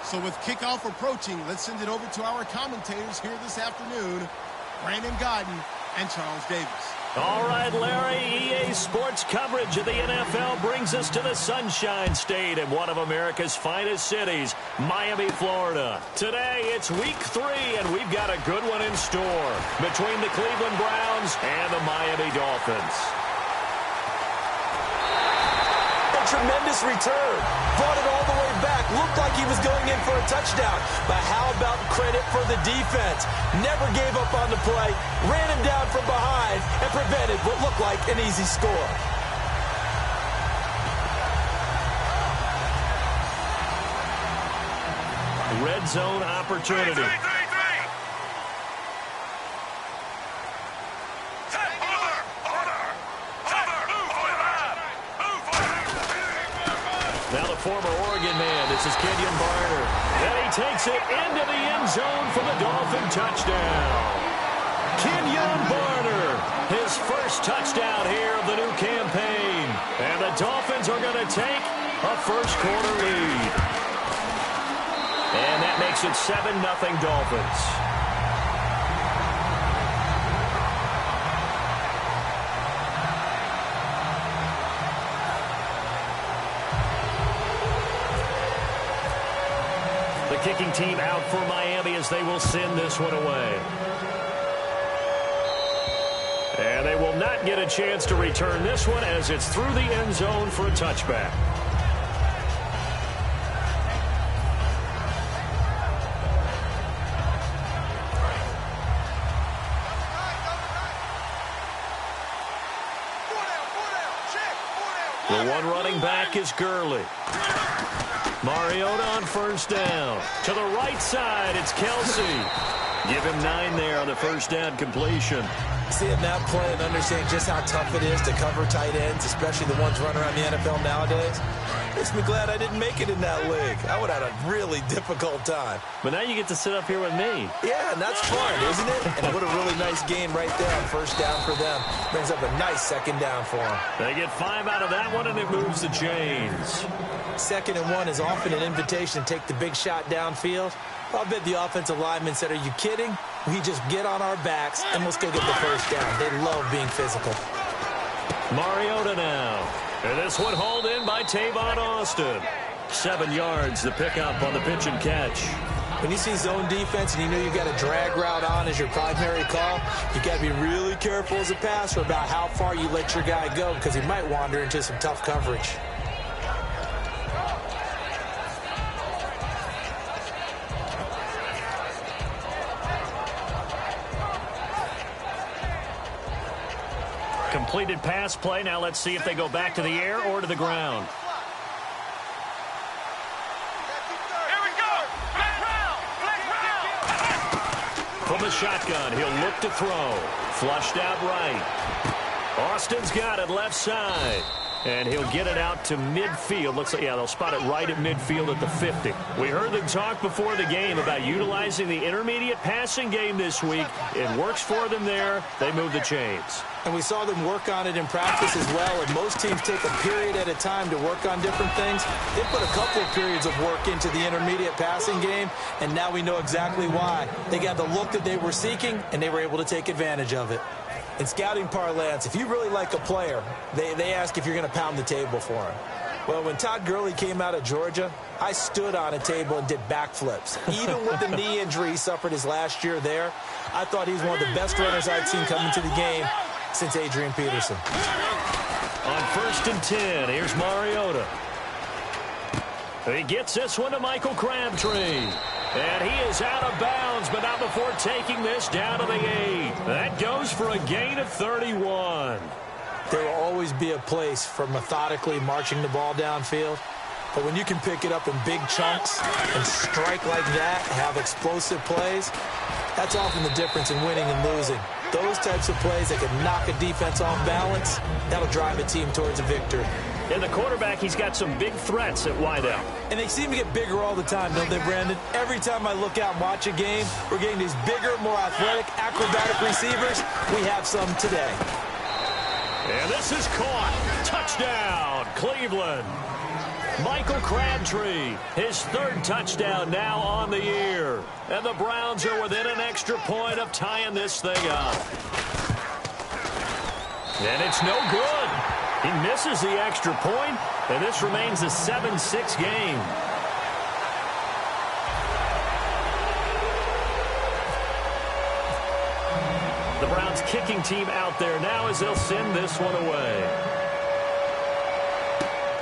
So with kickoff approaching, let's send it over to our commentators here this afternoon, Brandon Godden and Charles Davis. All right, Larry, EA Sports coverage of the NFL brings us to the Sunshine State in one of America's finest cities, Miami, Florida. Today, it's week 3, and we've got a good one in store between the Cleveland Browns and the Miami Dolphins. Tremendous return. Brought it all the way back. Looked like he was going in for a touchdown. But how about credit for the defense? Never gave up on the play. Ran him down from behind and prevented what looked like an easy score. Red zone opportunity. Now the former Oregon man, this is Kenyon Barner. And he takes it into the end zone for the Dolphin touchdown. Kenyon Barner, his first touchdown here of the new campaign. And the Dolphins are going to take a first-quarter lead. And that makes it 7-0 Dolphins. Kicking team out for Miami as they will send this one away. And they will not get a chance to return this one as it's through the end zone for a touchback. The one running back is Gurley. Mariota on first down. To the right side, it's Kelsey. Give him 9 there on the first down completion. Seeing that play and understanding just how tough it is to cover tight ends, especially the ones running around the NFL nowadays, makes me glad I didn't make it in that league. I would have had a really difficult time. But now you get to sit up here with me. Yeah, and that's fun, isn't it? And what a really nice game right there on first down for them. Brings up a nice second down for them. They get 5 out of that one, and it moves the chains. 2nd and 1 is often an invitation to take the big shot downfield. I'll bet the offensive linemen said, are you kidding? We just get on our backs and let's go get the first down. They love being physical. Mariota now. And this one hauled in by Tavon Austin. 7 yards, the pickup on the pitch and catch. When you see zone defense and you know you've got a drag route on as your primary call, you've got to be really careful as a passer about how far you let your guy go because he might wander into some tough coverage. Completed pass play. Now let's see if they go back to the air or to the ground. Here we go. From the shotgun, he'll look to throw. Flushed out right. Austin's got it left side. And he'll get it out to midfield. Looks like, yeah, they'll spot it right at midfield at the 50. We heard them talk before the game about utilizing the intermediate passing game this week. It works for them there. They move the chains. And we saw them work on it in practice as well. And most teams take a period at a time to work on different things. They put a couple of periods of work into the intermediate passing game, and now we know exactly why. They got the look that they were seeking, and they were able to take advantage of it. In scouting parlance, if you really like a player, they ask if you're going to pound the table for him. Well, when Todd Gurley came out of Georgia, I stood on a table and did backflips. Even with the knee injury he suffered his last year there, I thought he's one of the best runners I'd seen come into the game since Adrian Peterson. On 1st and 10, here's Mariota. He gets this one to Michael Crabtree. And he is out of bounds, but not before taking this down to the 8. That goes for a gain of 31. There will always be a place for methodically marching the ball downfield. But when you can pick it up in big chunks and strike like that, have explosive plays, that's often the difference in winning and losing. Those types of plays that can knock a defense off balance, that'll drive a team towards a victory. And the quarterback, he's got some big threats at wideout. And they seem to get bigger all the time, don't they, Brandon? Every time I look out and watch a game, we're getting these bigger, more athletic, acrobatic receivers. We have some today. And this is caught. Touchdown, Cleveland. Michael Crabtree, his third touchdown now on the year. And the Browns are within an extra point of tying this thing up. And it's no good. He misses the extra point, and this remains a 7-6 game. The Browns kicking team out there now as they'll send this one away.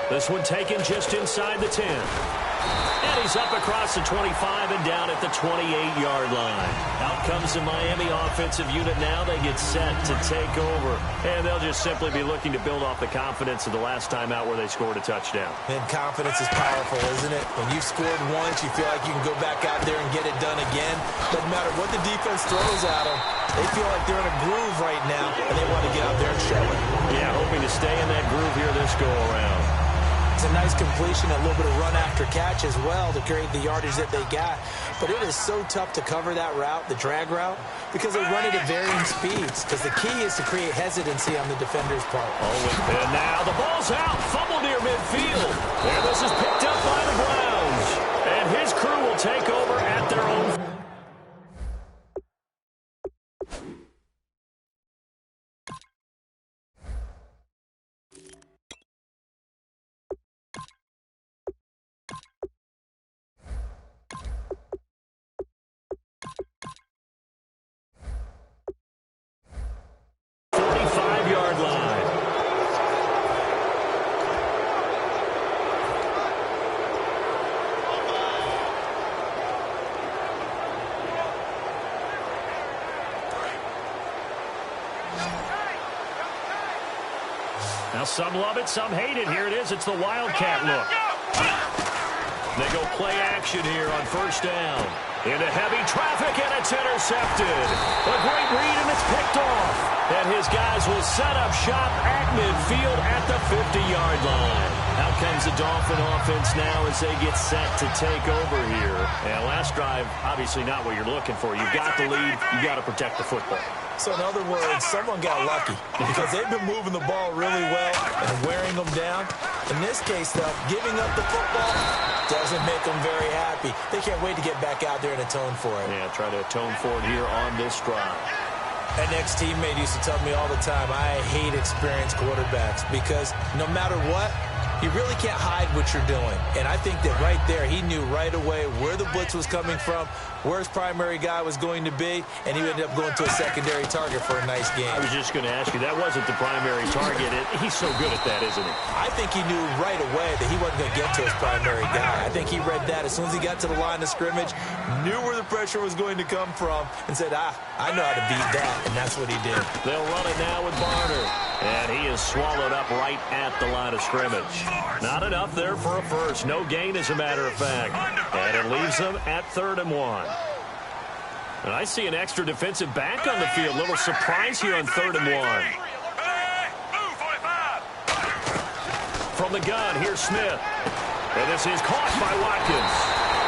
This one taken just inside the 10. And he's up across the 25 and down at the 28-yard line. Out comes the Miami offensive unit now. They get set to take over. And they'll just simply be looking to build off the confidence of the last time out where they scored a touchdown. And confidence is powerful, isn't it? When you've scored once, you feel like you can go back out there and get it done again. Doesn't matter what the defense throws at them. They feel like they're in a groove right now, and they want to get out there and show it. Yeah, hoping to stay in that groove here this go-around. It's a nice completion, a little bit of run after catch as well to create the yardage that they got. But it is so tough to cover that route, the drag route, because they run it at varying speeds. Because the key is to create hesitancy on the defender's part. And now the ball's out, fumble near midfield. And this is picked up by the Browns. And his crew will take over at their own. Now some love it, some hate it. Here it is. It's the Wildcat look. They go play action here on first down. Into heavy traffic, and it's intercepted. A great read, and it's picked off. And his guys will set up shop at midfield at the 50-yard line. Out comes the Dolphin offense now as they get set to take over here. And last drive, obviously not what you're looking for. You've got the lead. You've got to protect the football. So in other words, someone got lucky because they've been moving the ball really well and wearing them down. In this case, though, giving up the football doesn't make them very happy. They can't wait to get back out there and atone for it. Yeah, try to atone for it here on this drive. An ex-teammate used to tell me all the time, I hate experienced quarterbacks because no matter what, you really can't hide what you're doing. And I think that right there, he knew right away where the blitz was coming from, where his primary guy was going to be, and he ended up going to a secondary target for a nice game. I was just going to ask you, that wasn't the primary target. He's so good at that, isn't he? I think he knew right away that he wasn't going to get to his primary guy. I think he read that as soon as he got to the line of scrimmage, knew where the pressure was going to come from, and said, I know how to beat that, and that's what he did. They'll run it now with Barner. And he is swallowed up right at the line of scrimmage. Not enough there for a first. No gain, as a matter of fact. And it leaves them at 3rd and 1. And I see an extra defensive back on the field. Little surprise here on 3rd and 1. From the gun, here's Smith. And this is caught by Watkins.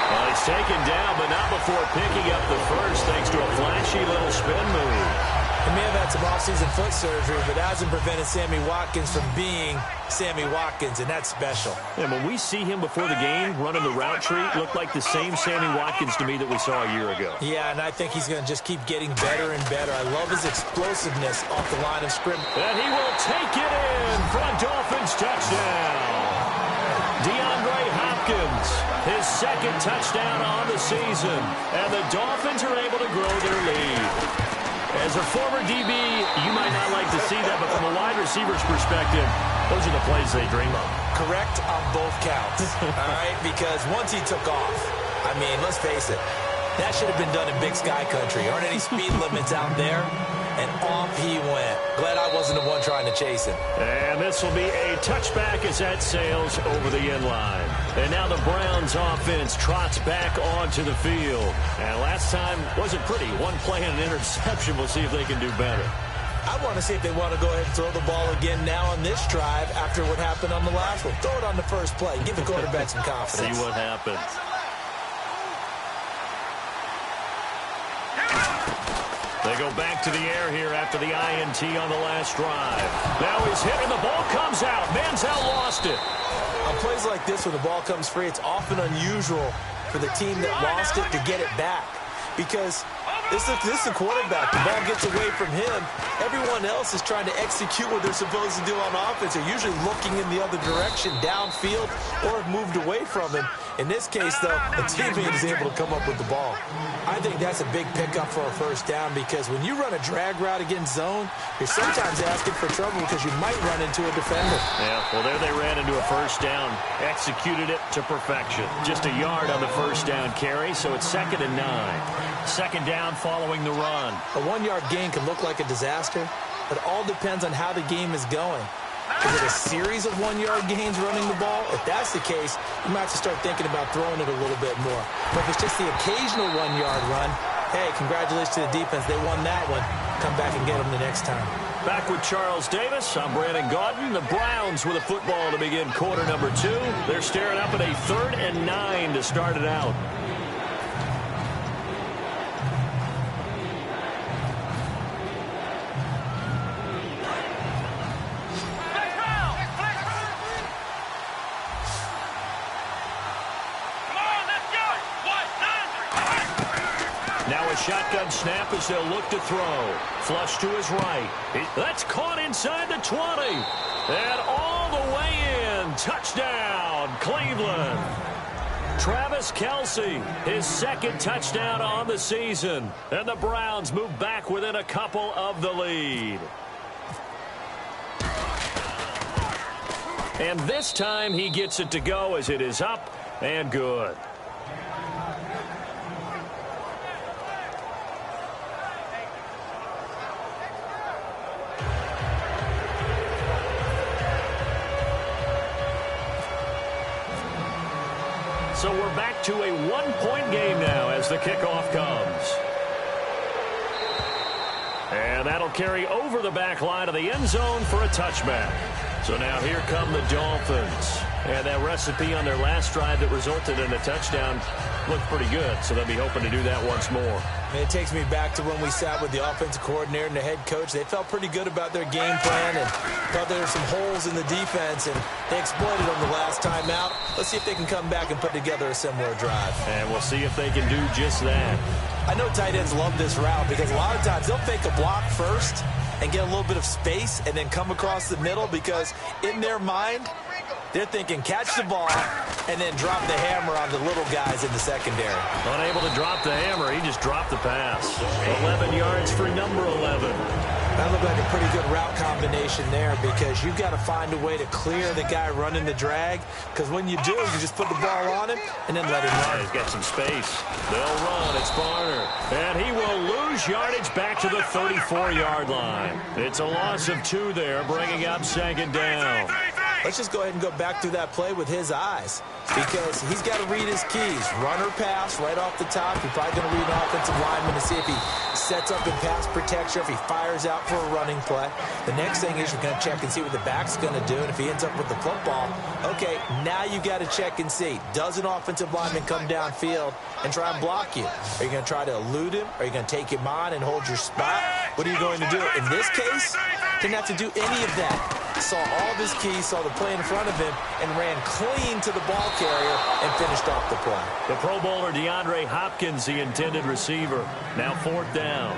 Well, he's taken down, but not before picking up the first, thanks to a flashy little spin move. He may have had some offseason foot surgery, but that hasn't prevented Sammy Watkins from being Sammy Watkins, and that's special. And when we see him before the game running the route tree, it looked like the same Sammy Watkins to me that we saw a year ago. Yeah, and I think he's going to just keep getting better and better. I love his explosiveness off the line of scrimmage. And he will take it in for a Dolphins touchdown. DeAndre Hopkins, his second touchdown on the season. And the Dolphins are able to grow their lead. As a former DB, you might not like to see that, but from a wide receiver's perspective, those are the plays they dream of. Correct on both counts, all right? Because once he took off, I mean, let's face it, that should have been done in Big Sky Country. Aren't any speed limits out there? And off he went. Glad I wasn't the one trying to chase him. And this will be a touchback as that sails over the end line. And now the Browns offense trots back onto the field. And last time wasn't pretty. One play and an interception. We'll see if they can do better. I want to see if they want to go ahead and throw the ball again now on this drive after what happened on the last one. Throw it on the first play. Give the quarterback some confidence. See what happens. They They go back to the air here after the INT on the last drive. Now he's hit, and the ball comes out. Manziel lost it. On plays like this, when the ball comes free, it's often unusual for the team that lost it to get it back. Because this is the quarterback. The ball gets away from him. Everyone else is trying to execute what they're supposed to do on offense. They're usually looking in the other direction, downfield, or have moved away from him. In this case, though, a teammate is able to come up with the ball. I think that's a big pickup for a first down, because when you run a drag route against zone, you're sometimes asking for trouble because you might run into a defender. Yeah, well, there they ran into a first down. Executed it to perfection. Just a yard on the first down carry, so it's 2nd and 9. Second down following the run. A 1-yard gain can look like a disaster, but it all depends on how the game is going. Is it a series of 1-yard gains running the ball? If that's the case, you might have to start thinking about throwing it a little bit more. But if it's just the occasional 1-yard run, hey, congratulations to the defense. They won that one. Come back and get them the next time. Back with Charles Davis. I'm Brandon Gaudin. The Browns with a football to begin quarter number 2. They're staring up at a 3rd and 9 to start it out. Shotgun snap as they'll look to throw. Flush to his right. That's caught inside the 20. And all the way in. Touchdown, Cleveland. Travis Kelce, his 2nd touchdown on the season. And the Browns move back within a couple of the lead. And this time he gets it to go as it is up and good. So we're back to a 1-point game now as the kickoff comes. And that'll carry over the back line of the end zone for a touchback. So now here come the Dolphins. And that recipe on their last drive that resulted in a touchdown looked pretty good, so they'll be hoping to do that once more. And it takes me back to when we sat with the offensive coordinator and the head coach. They felt pretty good about their game plan and thought there were some holes in the defense, and they exploited them the last time out. Let's see if they can come back and put together a similar drive. And we'll see if they can do just that. I know tight ends love this route because a lot of times they'll fake a block first and get a little bit of space and then come across the middle, because in their mind, they're thinking catch the ball and then drop the hammer on the little guys in the secondary. Unable to drop the hammer, he just dropped the pass. 11 yards for number 11. That looked like a pretty good route combination there, because you've got to find a way to clear the guy running the drag, because when you do, you just put the ball on him and then let him run. He's got some space. They'll run. It's Barner. And he will lose yardage back to the 34-yard line. It's a loss of 2 there, bringing up 2nd down. Let's just go ahead and go back through that play with his eyes, because he's got to read his keys. Run or pass right off the top. He's probably going to read an offensive lineman to see if he sets up in pass protection, if he fires out for a running play. The next thing is you're going to check and see what the back's going to do, and if he ends up with the football, okay, now you got to check and see. Does an offensive lineman come downfield and try and block you? Are you going to try to elude him? Are you going to take him on and hold your spot? What are you going to do? In this case, didn't have to do any of that. Saw all of his keys, saw the play in front of him, and ran clean to the ball carrier and finished off the play. The Pro Bowler DeAndre Hopkins, the intended receiver. Now 4th down.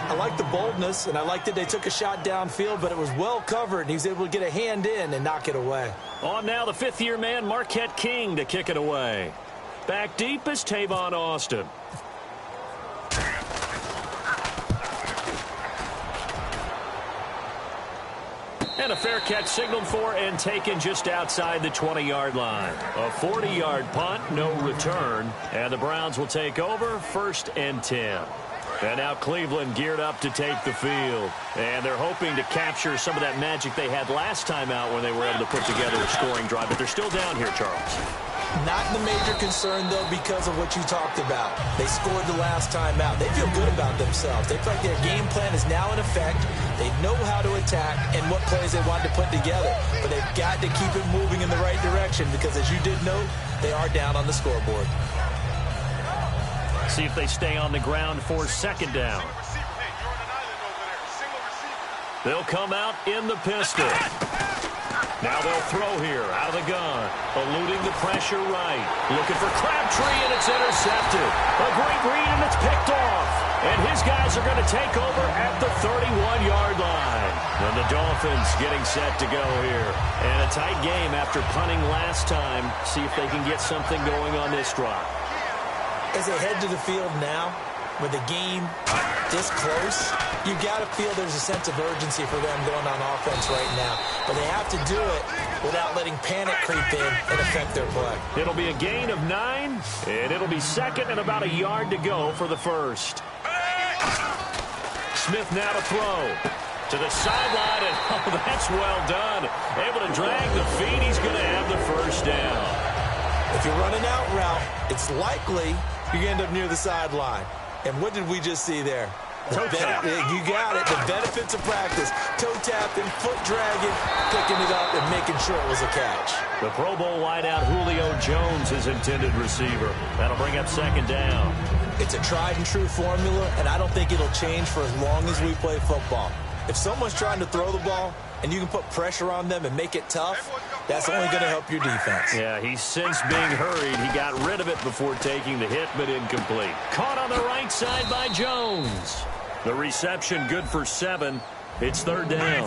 I like the boldness, and I like that they took a shot downfield, but it was well covered, and he was able to get a hand in and knock it away. On now, the 5th-year man, Marquette King, to kick it away. Back deep is Tavon Austin. And a fair catch signaled for and taken just outside the 20-yard line. A 40-yard punt, no return. And the Browns will take over, 1st and 10. And now Cleveland geared up to take the field. And they're hoping to capture some of that magic they had last time out when they were able to put together a scoring drive. But they're still down here, Charles. Not the major concern, though, because of what you talked about. They scored the last time out. They feel good about themselves. They feel like their game plan is now in effect. They know how to attack and what plays they want to put together. But they've got to keep it moving in the right direction because, as you did note, they are down on the scoreboard. See if they stay on the ground for 2nd down. They'll come out in the pistol. Now they'll throw here out of the gun. Eluding the pressure right. Looking for Crabtree, and it's intercepted. A great read, and it's picked off. And his guys are going to take over at the 31-yard line. And the Dolphins getting set to go here. And a tight game after punting last time. See if they can get something going on this drive. As they head to the field now, with the game this close, you got to feel there's a sense of urgency for them going on offense right now. But they have to do it without letting panic creep in and affect their play. It'll be a gain of 9, and it'll be second and about a yard to go for the first. Smith now to throw. To the sideline, and oh, that's well done. Able to drag the feet. He's going to have the first down. If you're running out route, it's likely you end up near the sideline. And what did we just see there? Toe tap. You got it. The benefits of practice. Toe tapping, foot dragging, picking it up, and making sure it was a catch. The Pro Bowl wideout Julio Jones, his intended receiver. That'll bring up second down. It's a tried-and-true formula, and I don't think it'll change for as long as we play football. If someone's trying to throw the ball and you can put pressure on them and make it tough, that's only going to help your defense. Yeah, he's since being hurried. He got rid of it before taking the hit, but incomplete. Caught on the right side by Jones. The reception good for 7. It's third down.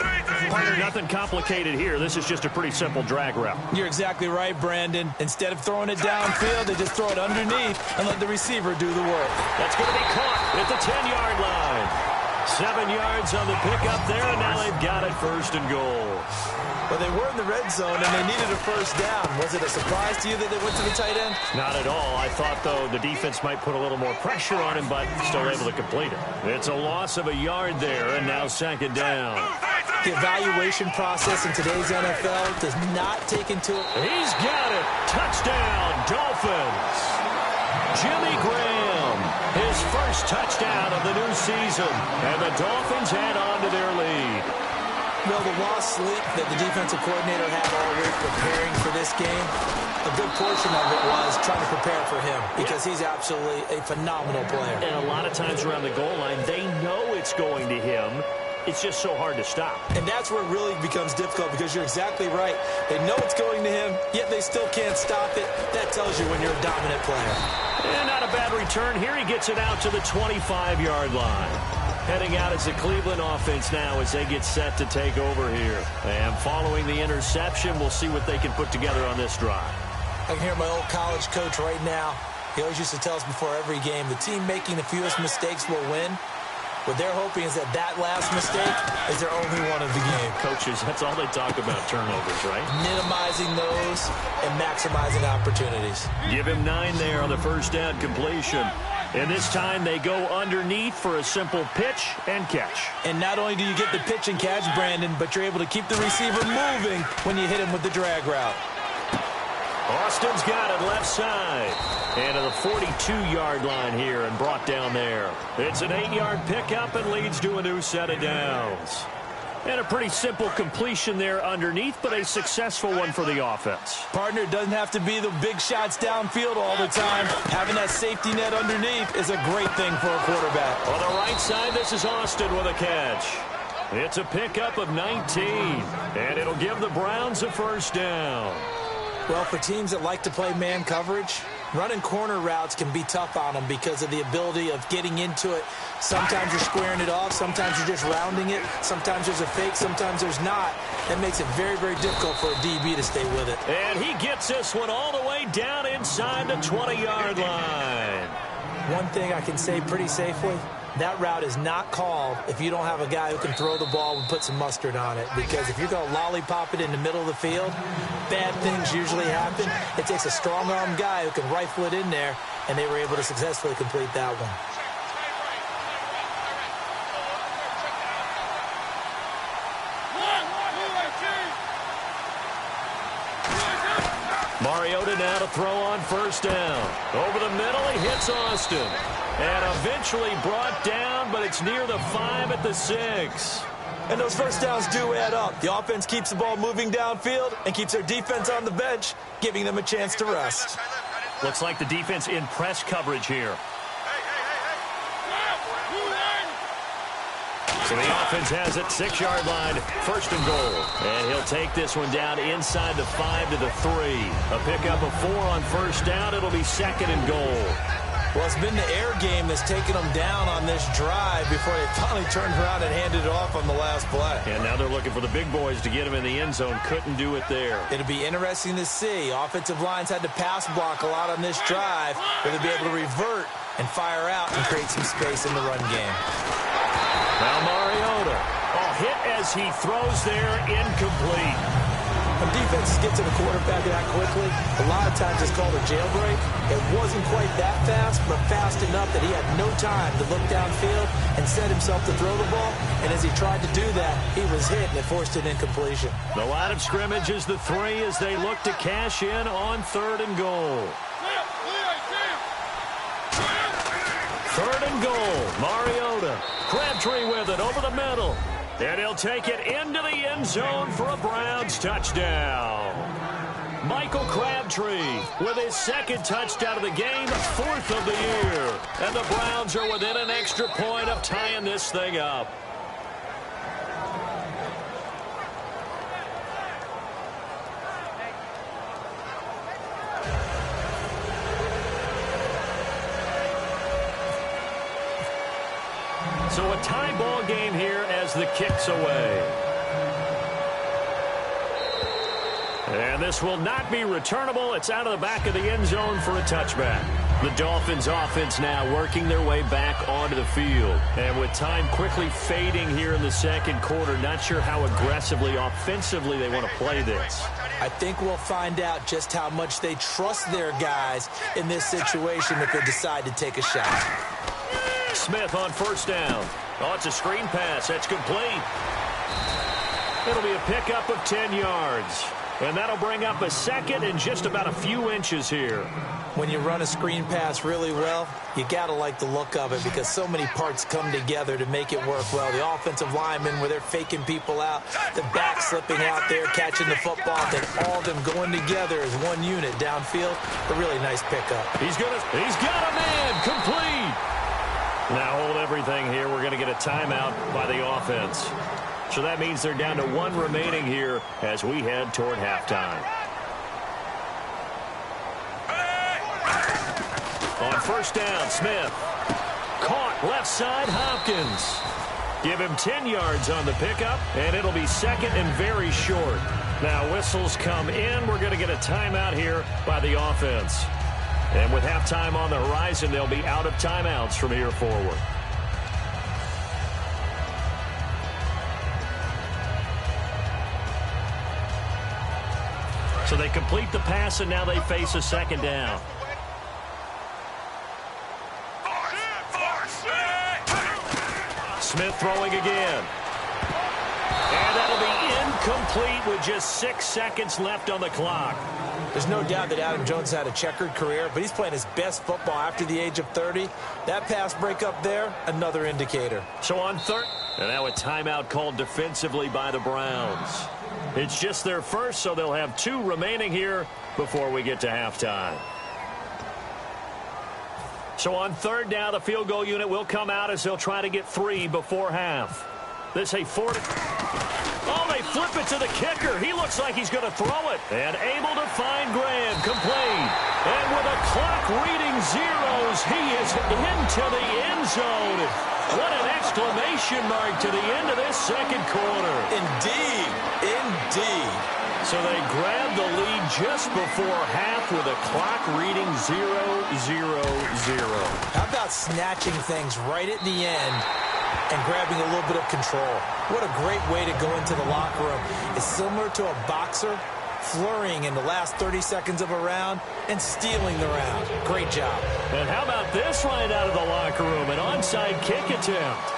Partner, nothing complicated here. This is just a pretty simple drag route. You're exactly right, Brandon. Instead of throwing it downfield, they just throw it underneath and let the receiver do the work. That's going to be caught at the 10-yard line. 7 yards on the pickup there, and now they've got it first and goal. Well, they were in the red zone, and they needed a first down. Was it a surprise to you that they went to the tight end? Not at all. I thought, though, the defense might put a little more pressure on him, but still able to complete it. It's a loss of a yard there, and now second down. The evaluation process in today's NFL does not take into it. He's got it. Touchdown, Dolphins. Jimmy Graham, his first touchdown of the new season, and the Dolphins add on to their lead. Well, the lost sleep that the defensive coordinator had all week preparing for this game, a good portion of it was trying to prepare for him because he's absolutely a phenomenal player. And a lot of times around the goal line, they know it's going to him. It's just so hard to stop. And that's where it really becomes difficult because you're exactly right. They know it's going to him, yet they still can't stop it. That tells you when you're a dominant player. And not a bad return here. He gets it out to the 25-yard line. Heading out as the Cleveland offense now as they get set to take over here. And following the interception, we'll see what they can put together on this drive. I can hear my old college coach right now. He always used to tell us before every game, the team making the fewest mistakes will win. What they're hoping is that last mistake is their only one of the game. Coaches, that's all they talk about, turnovers, right? Minimizing those and maximizing opportunities. Give him 9 there on the first down completion. And this time they go underneath for a simple pitch and catch. And not only do you get the pitch and catch, Brandon, but you're able to keep the receiver moving when you hit him with the drag route. Austin's got it left side. And to the 42-yard line here and brought down there. It's an 8-yard pickup and leads to a new set of downs. And a pretty simple completion there underneath, but a successful one for the offense. Partner, it doesn't have to be the big shots downfield all the time. Having that safety net underneath is a great thing for a quarterback. On the right side, this is Austin with a catch. It's a pickup of 19, and it'll give the Browns a first down. Well, for teams that like to play man coverage, running corner routes can be tough on them because of the ability of getting into it. Sometimes you're squaring it off. Sometimes you're just rounding it. Sometimes there's a fake. Sometimes there's not. That makes it very, very difficult for a DB to stay with it. And he gets this one all the way down inside the 20-yard line. One thing I can say pretty safely, that route is not called if you don't have a guy who can throw the ball and put some mustard on it. Because if you're going to lollipop it in the middle of the field, bad things usually happen. It takes a strong-arm guy who can rifle it in there, and they were able to successfully complete that one. Mariota now to throw on first down. Over the middle, he hits Austin. And eventually brought down, but it's near the 5 at the 6. And those first downs do add up. The offense keeps the ball moving downfield and keeps their defense on the bench, giving them a chance to rest. Looks like the defense in press coverage here. So the offense has it, 6-yard line, 1st and goal. And he'll take this one down inside the 5 to the 3. A pickup of 4 on 1st down. It'll be 2nd and goal. Well, it's been the air game that's taken them down on this drive before they finally turned around and handed it off on the last play. And now they're looking for the big boys to get him in the end zone. Couldn't do it there. It'll be interesting to see. Offensive lines had to pass block a lot on this drive. Will they be able to revert and fire out and create some space in the run game? Now Mariota. Hit as he throws there, incomplete. When defenses get to the quarterback that quickly, a lot of times it's called a jailbreak. It wasn't quite that fast, but fast enough that he had no time to look downfield and set himself to throw the ball. And as he tried to do that, he was hit, and it forced an incompletion. The line of scrimmage is the 3 as they look to cash in on 3rd and goal. 3rd and goal. Mariota. Crabtree with it over the middle. And he'll take it into the end zone for a Browns touchdown. Michael Crabtree with his 2nd touchdown of the game, 4th of the year. And the Browns are within an extra point of tying this thing up. So a tie ball game here as the kick's away. And this will not be returnable. It's out of the back of the end zone for a touchback. The Dolphins offense now working their way back onto the field. And with time quickly fading here in the 2nd quarter, not sure how aggressively, offensively they want to play this. I think we'll find out just how much they trust their guys in this situation if they decide to take a shot. Smith on 1st down. It's a screen pass. That's complete. It'll be a pickup of 10 yards. And that'll bring up a 2nd and just about a few inches here. When you run a screen pass really well, you got to like the look of it because so many parts come together to make it work well. The offensive linemen, where they're faking people out, the back slipping out there, catching the football, then all of them going together as one unit downfield. A really nice pickup. He's got a man complete. Now hold everything here. We're going to get a timeout by the offense. So that means they're down to 1 remaining here as we head toward halftime. On 1st down, Smith. Caught left side, Hopkins. Give him 10 yards on the pickup, and it'll be 2nd and very short. Now whistles come in. We're going to get a timeout here by the offense. And with halftime on the horizon, they'll be out of timeouts from here forward. So they complete the pass, and now they face a 2nd down. Smith throwing again. And that'll be incomplete with just 6 seconds left on the clock. There's no doubt that Adam Jones had a checkered career, but he's playing his best football after the age of 30. That pass breakup there, another indicator. So on 3rd, and now a timeout called defensively by the Browns. It's just their first, so they'll have 2 remaining here before we get to halftime. So on 3rd down, the field goal unit will come out as they'll try to get 3 before half. This a 4. Oh, they flip it to the kicker. He looks like he's going to throw it. And able to find Graham. Complete. And with a clock reading zeros, he is into the end zone. What an exclamation mark to the end of this 2nd quarter. Indeed. Indeed. So they grab the lead just before half with a clock reading 0-0-0. How about snatching things right at the end and grabbing a little bit of control? What a great way to go into the locker room. It's similar to a boxer flurrying in the last 30 seconds of a round and stealing the round. Great job. And how about this right out of the locker room? An onside kick attempt.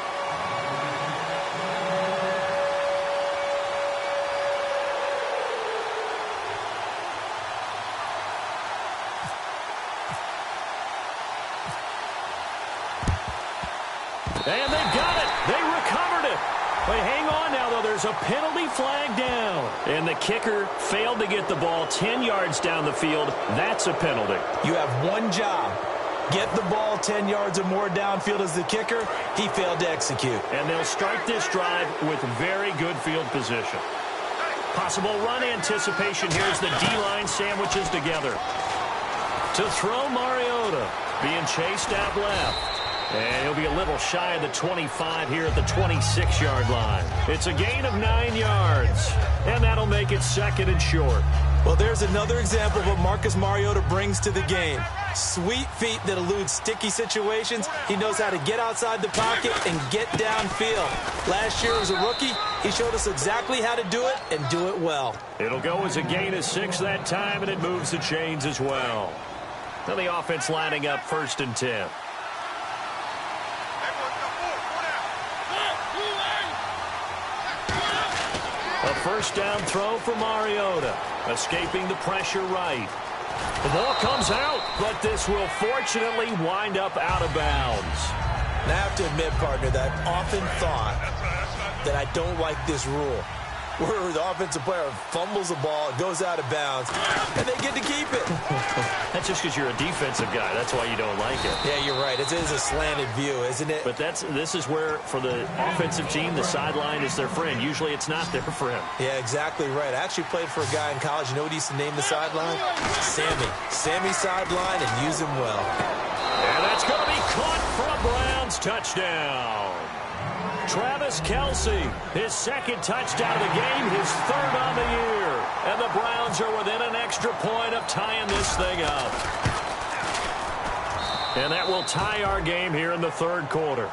And they've got it. They recovered it. But hang on now, though. There's a penalty flag down. And the kicker failed to get the ball 10 yards down the field. That's a penalty. You have one job. get the ball 10 yards or more downfield as the kicker. He failed to execute. And they'll start this drive with very good field position. Possible run anticipation here as the D-line sandwiches together. To throw, Mariota being chased out left. And he'll be a little shy of the 25 here at the 26-yard line. It's a gain of 9 yards, and that'll make it second and short. Well, there's another example of what Marcus Mariota brings to the game. Sweet feet that elude sticky situations. He knows how to get outside the pocket and get downfield. Last year as a rookie, he showed us exactly how to do it and do it well. It'll go as a gain of 6 that time, and it moves the chains as well. Now the offense lining up 1st and 10. A first down throw for Mariota. Escaping the pressure right. The ball comes out, but this will fortunately wind up out of bounds. And I have to admit, partner, that I've often thought that I don't like this rule, where the offensive player fumbles the ball, it goes out of bounds, and they get to keep it. That's just because you're a defensive guy. That's why you don't like it. Yeah, you're right. It is a slanted view, isn't it? But this is where, for the offensive team, the sideline is their friend. Usually it's not their friend. Yeah, exactly right. I actually played for a guy in college. You know what he used to name the sideline? Sammy. Sammy sideline, and use him well. And that's going to be caught for a Browns touchdown. Travis Kelce, his second touchdown of the game, his 3rd on the year. And the Browns are within an extra point of tying this thing up. And that will tie our game here in the 3rd quarter.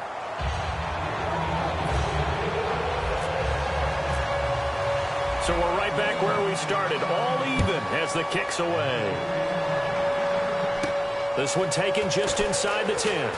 So we're right back where we started, all even as the kick's away. This one taken just inside the 10.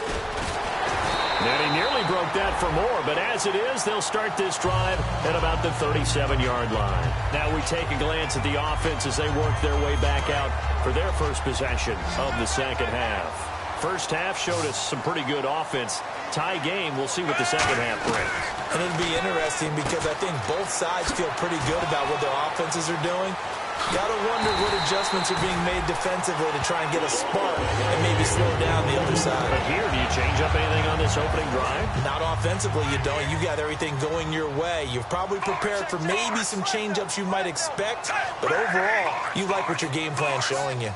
And he nearly broke that for more, but as it is, they'll start this drive at about the 37-yard line. Now we take a glance at the offense as they work their way back out for their first possession of the second half. First half showed us some pretty good offense. Tie game, we'll see what the second half brings. And it'll be interesting because I think both sides feel pretty good about what their offenses are doing. Got to wonder what adjustments are being made defensively to try and get a spark and maybe slow down the other side. But here, do you change up anything on this opening drive? Not offensively, you don't. You got everything going your way. You've probably prepared for maybe some change-ups you might expect, but overall, you like what your game plan's showing you.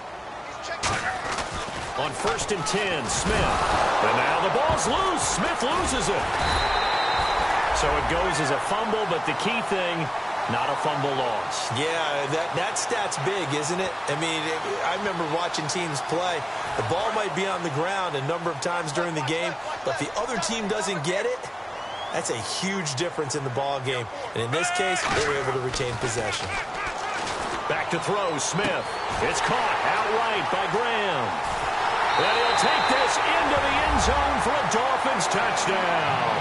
On 1st and 10, Smith. And now the ball's loose. Smith loses it. So it goes as a fumble, but the key thing, not a fumble loss. Yeah, that stat's big, isn't it? I mean, I remember watching teams play. The ball might be on the ground a number of times during the game, but if the other team doesn't get it, that's a huge difference in the ball game. And in this case, they were able to retain possession. Back to throw, Smith. It's caught outright by Graham. And he'll take this into the end zone for a Dolphins touchdown.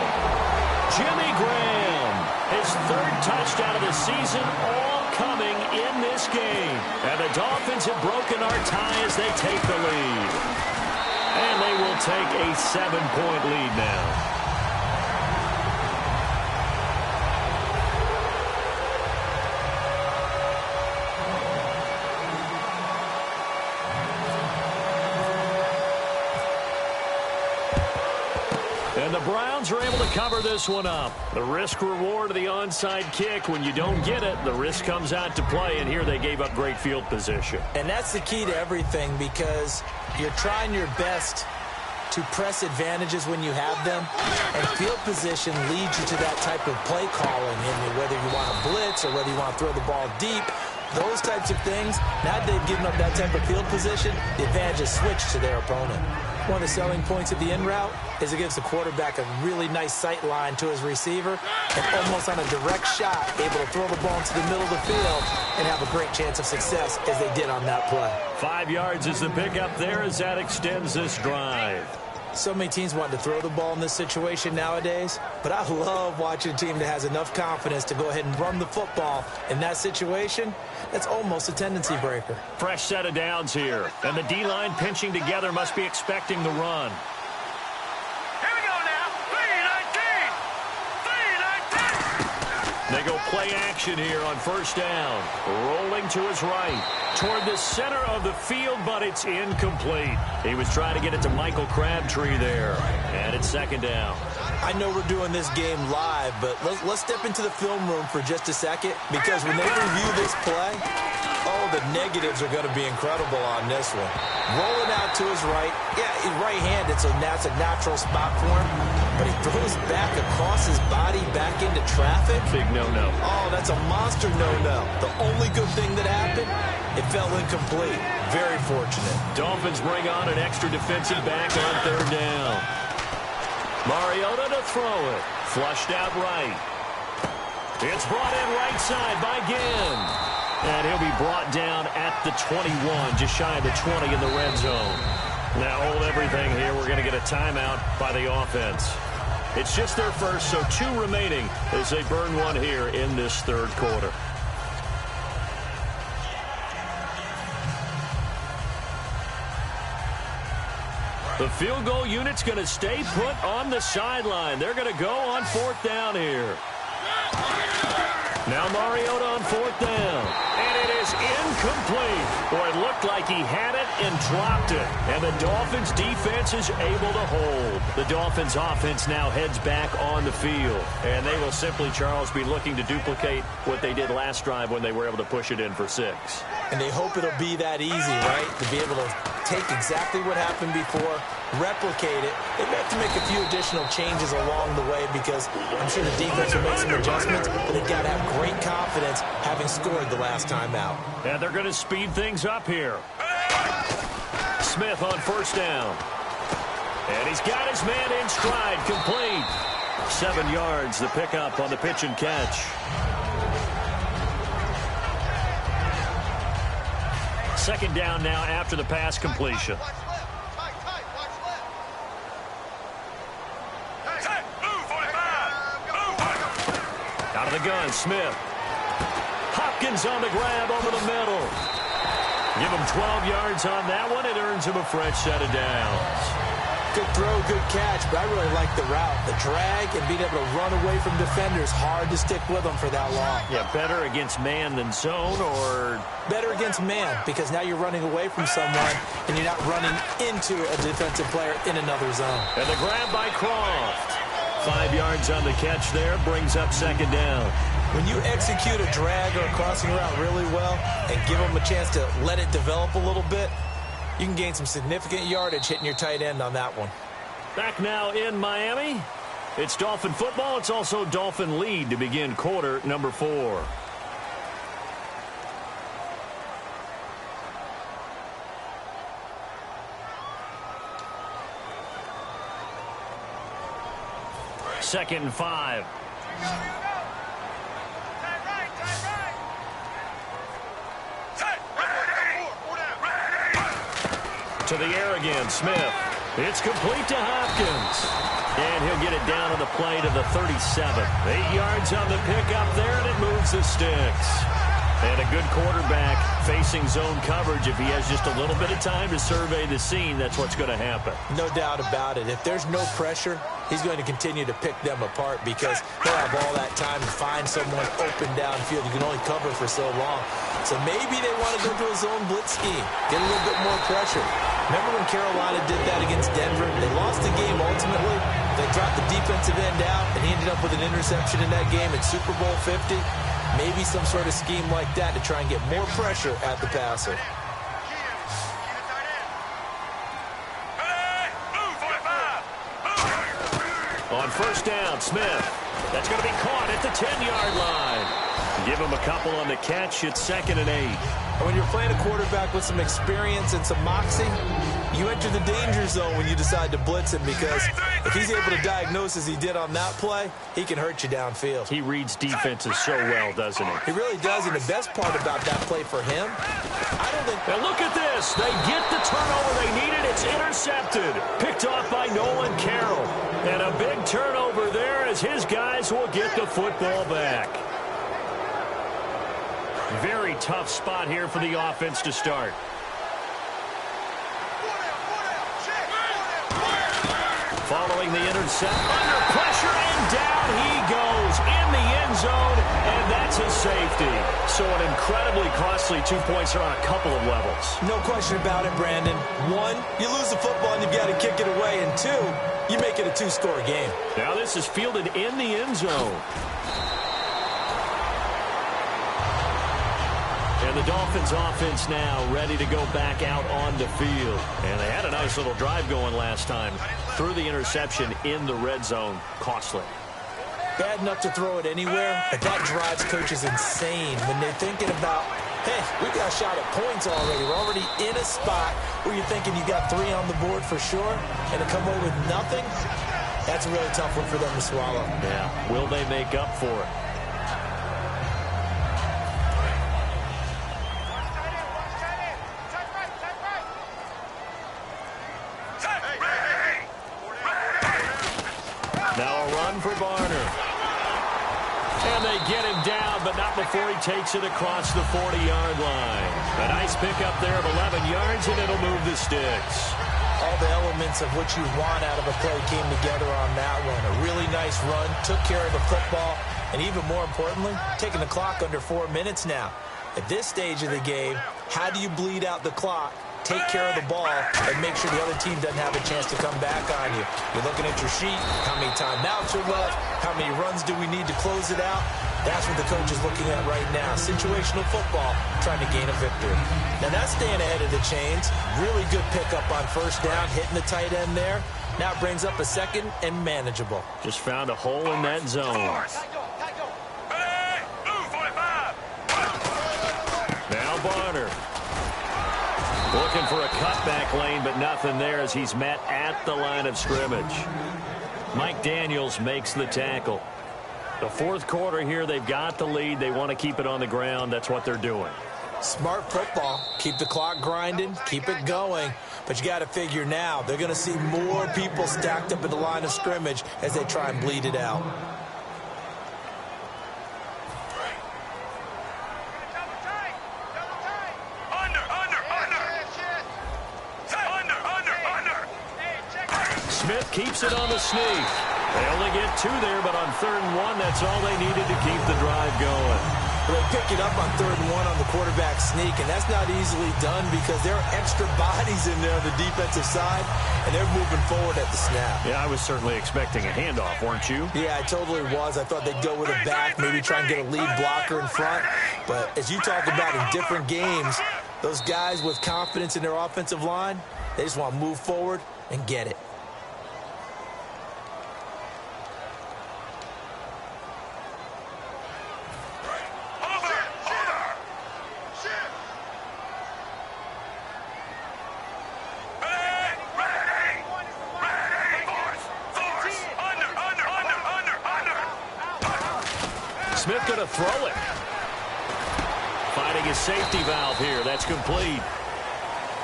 Jimmy Graham, his 3rd touchdown of the season, all coming in this game. And the Dolphins have broken our tie as they take the lead. And they will take a 7-point lead now. And the Browns are able to cover this one up. The risk-reward of the onside kick, when you don't get it, the risk comes out to play, and here they gave up great field position. And that's the key to everything, because you're trying your best to press advantages when you have them, and field position leads you to that type of play calling, and whether you want to blitz or whether you want to throw the ball deep, those types of things, now that they've given up that type of field position, the advantage is switched to their opponent. One of the selling points of the in route is it gives the quarterback a really nice sight line to his receiver, and almost on a direct shot, able to throw the ball into the middle of the field and have a great chance of success as they did on that play. 5 yards is the pickup there as that extends this drive. So many teams want to throw the ball in this situation nowadays, but I love watching a team that has enough confidence to go ahead and run the football. In that situation, that's almost a tendency breaker. Fresh set of downs here, and the D-line pinching together must be expecting the run. Here we go now. 3-19. 3-19. They go play action here on 1st down. Rolling to his right. toward the center of the field, but it's incomplete. He was trying to get it to Michael Crabtree there, and it's second down. I know we're doing this game live, but let's step into the film room for just a second, because when they review this play, oh, the negatives are going to be incredible on this one. Rolling out to his right. Yeah, his right hand, that's a natural spot for him, but he throws back across his body back into traffic. Big no-no. Oh, that's a monster no-no. The only good thing that happened, it fell incomplete. Very fortunate. Dolphins bring on an extra defensive back on third down. Mariota to throw it. Flushed out right. It's brought in right side by Ginn. And he'll be brought down at the 21, just shy of the 20 in the red zone. Now hold everything here. We're going to get a timeout by the offense. It's just their first, so 2 remaining as they burn one here in this third quarter. The field goal unit's going to stay put on the sideline. They're going to go on fourth down here. Now Mariota on fourth down. And it is incomplete. Boy, it looked like he had it and dropped it. And the Dolphins defense is able to hold. The Dolphins offense now heads back on the field. And they will simply, Charles, be looking to duplicate what they did last drive when they were able to push it in for 6. And they hope it'll be that easy, right? To be able to take exactly what happened before, replicate it. They may have to make a few additional changes along the way because I'm sure the defense will make some adjustments, but they've got to have great confidence having scored the last time out. And they're going to speed things up here. Smith on first down. And he's got his man in stride, complete. 7 yards, the pickup on the pitch and catch. Second down now after the pass completion. Out of the gun, Smith. Hopkins on the grab over the middle. Give him 12 yards on that one. It earns him a fresh set of downs. Good throw, good catch, but I really like the route. The drag and being able to run away from defenders, hard to stick with them for that long. Yeah, better against man than zone, or? Better against man, because now you're running away from someone and you're not running into a defensive player in another zone. And the grab by Croft. 5 yards on the catch there, brings up second down. When you execute a drag or a crossing route really well and give them a chance to let it develop a little bit, you can gain some significant yardage hitting your tight end on that one. Back now in Miami. It's Dolphin football. It's also Dolphin lead to begin quarter number 4. Second and 5. To the air again, Smith. It's complete to Hopkins. And he'll get it down on the play to the 37. 8 yards on the pickup there, and it moves the sticks. And a good quarterback facing zone coverage. If he has just a little bit of time to survey the scene, that's what's going to happen. No doubt about it. If there's no pressure, he's going to continue to pick them apart because he'll have all that time to find someone open downfield. You can only cover for so long. So maybe they want to go to a zone blitz scheme, get a little bit more pressure. Remember when Carolina did that against Denver? They lost the game ultimately. They dropped the defensive end out, and he ended up with an interception in that game at Super Bowl 50. Maybe some sort of scheme like that to try and get more pressure at the passer. On first down, Smith. That's going to be caught at the 10-yard line. Give him a couple on the catch. It's 2nd and 8. And when you're playing a quarterback with some experience and some moxie, you enter the danger zone when you decide to blitz him because if he's able to diagnose as he did on that play, he can hurt you downfield. He reads defenses so well, doesn't he? He really does, and the best part about that play for him, I don't think... Now look at this. They get the turnover they needed. It's intercepted. Picked off by Nolan Carroll. And a big turnover there as his guys will get the football back. Very tough spot here for the offense to start. Following the intercept, under pressure. pressure, and down he goes in the end zone, and that's a safety. So an incredibly costly 2 points here on a couple of levels. No question about it, Brandon. One, you lose the football and you've got to kick it away. And two, you make it a two-score game. Now this is fielded in the end zone. And the Dolphins offense now ready to go back out on the field. And they had a nice little drive going last time. Threw the interception in the red zone. Costly. Bad enough to throw it anywhere, but that drives coaches insane when they're thinking about, hey, we got a shot at points already. We're already in a spot where you're thinking you got 3 on the board for sure, and to come away with nothing, that's a really tough one for them to swallow. Yeah, will they make up for it? Now a run for Barner. And they get him down, but not before he takes it across the 40-yard line. A nice pickup there of 11 yards, and it'll move the sticks. All the elements of what you want out of a play came together on that one. A really nice run, took care of the football, and even more importantly, taking the clock under 4 minutes now. At this stage of the game, how do you bleed out the clock, take care of the ball, and make sure the other team doesn't have a chance to come back on you? You're looking at your sheet, how many timeouts are left, how many runs do we need to close it out? That's what the coach is looking at right now. Situational football, trying to gain a victory. Now that's staying ahead of the chains. Really good pickup on first down, hitting the tight end there. Now it brings up a second and manageable. Just found a hole in that zone. Now Barner. Looking for a cutback lane, but nothing there as he's met at the line of scrimmage. Mike Daniels makes the tackle. The fourth quarter here, they've got the lead. They want to keep it on the ground. That's what they're doing. Smart football. Keep the clock grinding. Keep it going. But you got to figure now, they're going to see more people stacked up at the line of scrimmage as they try and bleed it out. Smith keeps it on the sneak. They only get 2 there, but on 3rd and 1, that's all they needed to keep the drive going. Well, they pick it up on 3rd and 1 on the quarterback sneak, and that's not easily done because there are extra bodies in there on the defensive side, and they're moving forward at the snap. Yeah, I was certainly expecting a handoff, weren't you? Yeah, I totally was. I thought they'd go with a back, maybe try and get a lead blocker in front. But as you talk about in different games, those guys with confidence in their offensive line, they just want to move forward and get it. Smith going to throw it. Finding his safety valve here. That's complete.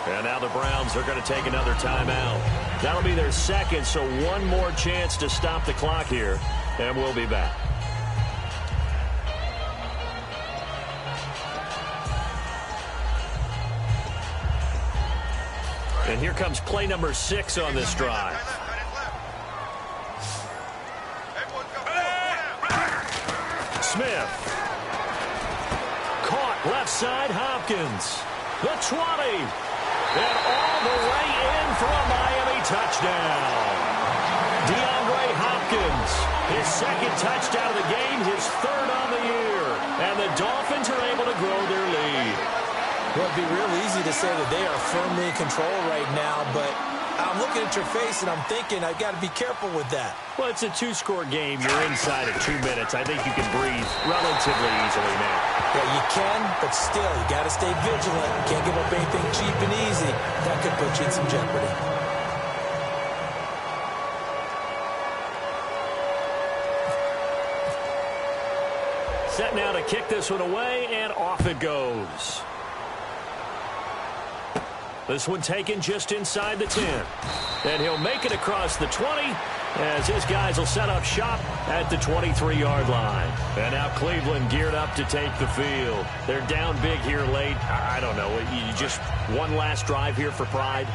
And now the Browns are going to take another timeout. That'll be their second, so one more chance to stop the clock here. And we'll be back. And here comes play number 6 on this drive. Smith. Caught left side, Hopkins. The 20. And all the way in for a Miami touchdown. DeAndre Hopkins. His second touchdown of the game, his 3rd on the year. And the Dolphins are able to grow their lead. Well, it'd be real easy to say that they are firmly in control right now, but I'm looking at your face and I'm thinking I've got to be careful with that. Well, it's a 2-score game. You're inside of 2 minutes. I think you can breathe relatively easily now. Yeah, you can, but still, you got to stay vigilant. You can't give up anything cheap and easy. That could put you in some jeopardy. Set now to kick this one away, and off it goes. This one taken just inside the 10. And he'll make it across the 20 as his guys will set up shop at the 23-yard line. And now Cleveland geared up to take the field. They're down big here late. I don't know. You just one last drive here for pride?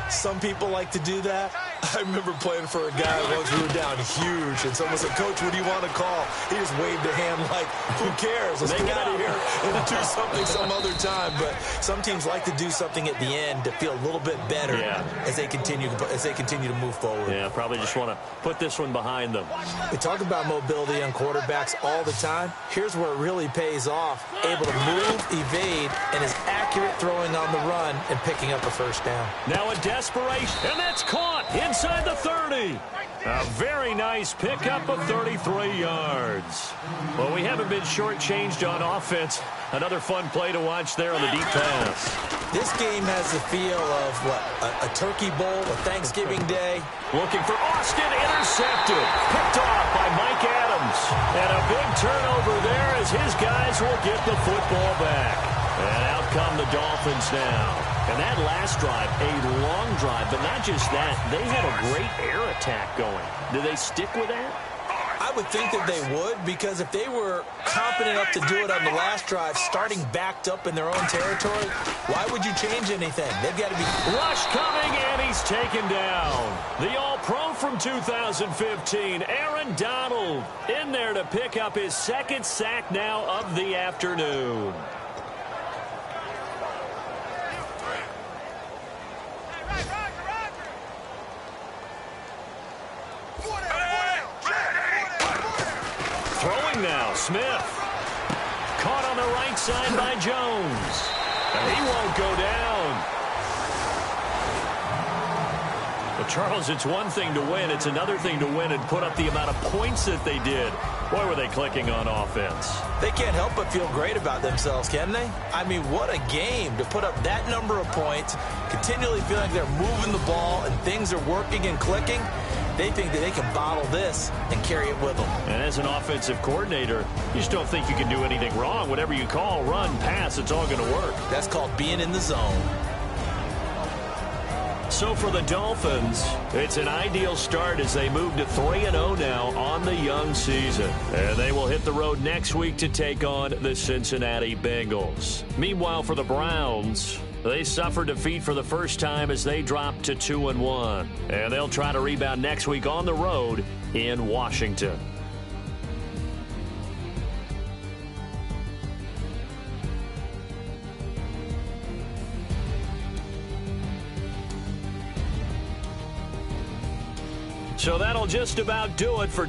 Some people like to do that. I remember playing for a guy once we were down huge, and someone said, "Coach, what do you want to call?" He just waved a hand like, "Who cares? Let's get out of here and do something some other time." But some teams like to do something at the end to feel a little bit better as they continue to move forward. Yeah, probably just want to put this one behind them. We talk about mobility on quarterbacks all the time. Here's where it really pays off. Able to move, evade, and is accurate throwing on the run and picking up a first down. Now a desperation, and that's caught inside the 30. A very nice pickup of 33 yards. Well, we haven't been shortchanged on offense. Another fun play to watch there on the deep pass. This game has the feel of, a turkey bowl, a Thanksgiving day. Looking for Austin, intercepted. Picked off by Mike Adams. And a big turnover there as his guys will get the football back. And out come the Dolphins now. And that last drive, a long drive, but not just that. They had a great air attack going. Do they stick with that? I would think that they would, because if they were competent enough to do it on the last drive, starting backed up in their own territory, why would you change anything? They've got to be... Rush coming, and he's taken down. The All-Pro from 2015, Aaron Donald, in there to pick up his second sack now of the afternoon. Throwing now, Smith. Caught on the right side by Jones. And he won't go down. Well, Charles, it's one thing to win. It's another thing to win and put up the amount of points that they did. Boy, were they clicking on offense. They can't help but feel great about themselves, can they? I mean, what a game to put up that number of points, continually feeling they're moving the ball and things are working and clicking. They think that they can bottle this and carry it with them. And as an offensive coordinator, you just don't think you can do anything wrong. Whatever you call, run, pass, it's all going to work. That's called being in the zone. So for the Dolphins, it's an ideal start as they move to 3-0 now on the young season. And they will hit the road next week to take on the Cincinnati Bengals. Meanwhile, for the Browns, they suffered defeat for the first time as they dropped to 2-1. And they'll try to rebound next week on the road in Washington. So that'll just about do it for